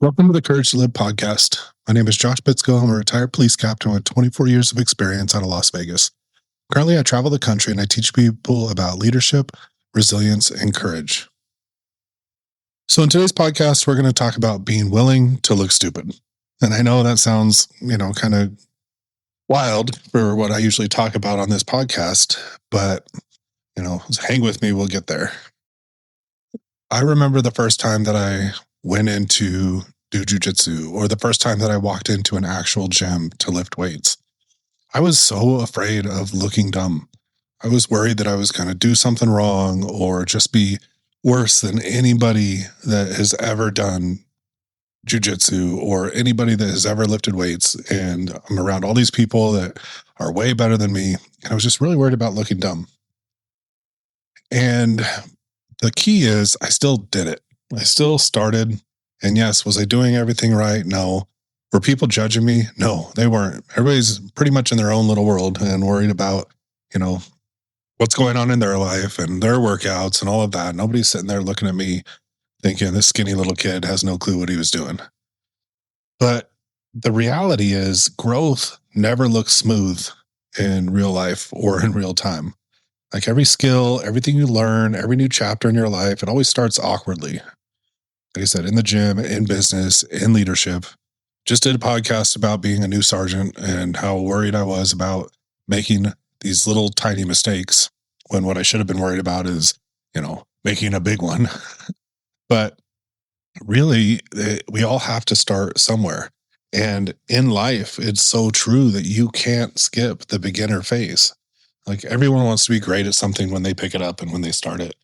Welcome to the Courage to Live podcast. My name is Josh Bitsko. I'm a retired police captain with 24 years of experience out of Las Vegas. Currently, I travel the country and I teach people about leadership, resilience, and courage. So in today's podcast, we're going to talk about being willing to look stupid. And I know that sounds, kind of wild for what I usually talk about on this podcast, but, hang with me, we'll get there. I remember the first time that I went into do jujitsu, or the first time that I walked into an actual gym to lift weights. I was so afraid of looking dumb. I was worried that I was going to do something wrong or just be worse than anybody that has ever done jujitsu or anybody that has ever lifted weights. And I'm around all these people that are way better than me. And I was just really worried about looking dumb. And the key is I still did it. I still started. And yes, was I doing everything right? No. Were people judging me? No, they weren't. Everybody's pretty much in their own little world and worried about, what's going on in their life and their workouts and all of that. Nobody's sitting there looking at me thinking this skinny little kid has no clue what he was doing. But the reality is growth never looks smooth in real life or in real time. Like every skill, everything you learn, every new chapter in your life, it always starts awkwardly. Like I said, in the gym, in business, in leadership. Just did a podcast about being a new sergeant and how worried I was about making these little tiny mistakes when what I should have been worried about is, making a big one. But really, we all have to start somewhere. And in life, it's so true that you can't skip the beginner phase. Like everyone wants to be great at something when they pick it up and when they start it.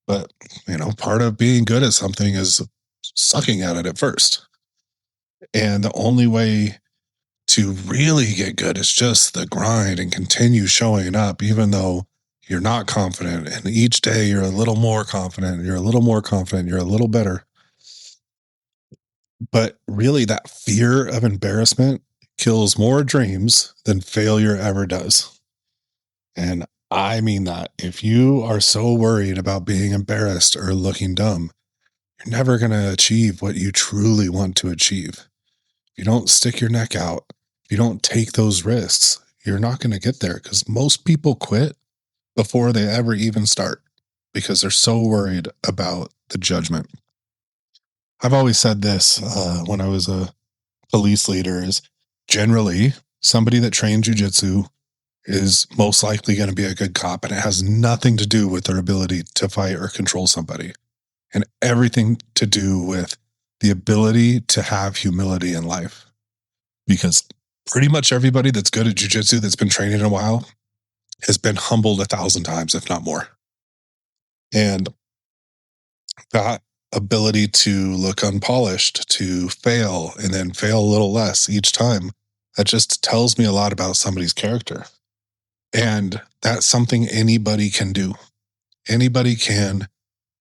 But, part of being good at something is sucking at it at first. And the only way to really get good is just the grind and continue showing up, even though you're not confident. And each day you're a little more confident, you're a little more confident, you're a little better. But really, that fear of embarrassment kills more dreams than failure ever does. And I mean that. If you are so worried about being embarrassed or looking dumb, you're never going to achieve what you truly want to achieve. If you don't stick your neck out, if you don't take those risks, you're not going to get there because most people quit before they ever even start because they're so worried about the judgment. I've always said this when I was a police leader is generally somebody that trained jujitsu is most likely going to be a good cop, and it has nothing to do with their ability to fight or control somebody and everything to do with the ability to have humility in life. Because pretty much everybody that's good at jujitsu that's been training in a while has been humbled 1,000 times, if not more. And that ability to look unpolished, to fail, and then fail a little less each time, that just tells me a lot about somebody's character. And that's something anybody can do. Anybody can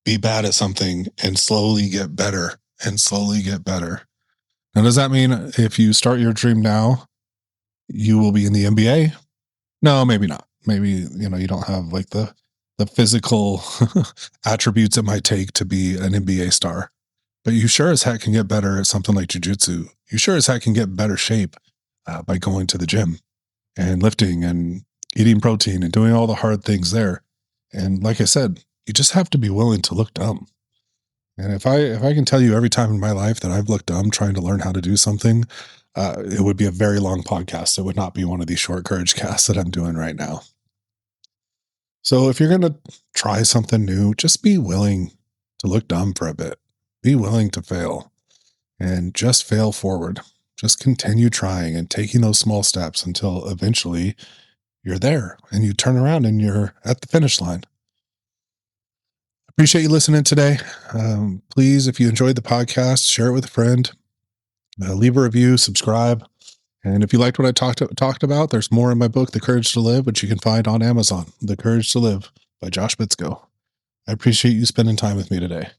be bad at something and slowly get better and slowly get better. Now, does that mean if you start your dream now, you will be in the NBA? No, maybe not. Maybe, you don't have like the physical attributes it might take to be an NBA star. But you sure as heck can get better at something like jiu-jitsu. You sure as heck can get better shape by going to the gym and lifting and eating protein and doing all the hard things there. And like I said, you just have to be willing to look dumb. And if I can tell you every time in my life that I've looked dumb trying to learn how to do something, it would be a very long podcast. It would not be one of these short courage casts that I'm doing right now. So if you're going to try something new, just be willing to look dumb for a bit. Be willing to fail and just fail forward. Just continue trying and taking those small steps until eventually you're there and you turn around and you're at the finish line. Appreciate you listening today. Please, if you enjoyed the podcast, share it with a friend, leave a review, subscribe. And if you liked what I talked about, there's more in my book, The Courage to Live, which you can find on Amazon, The Courage to Live by Josh Bitsko. I appreciate you spending time with me today.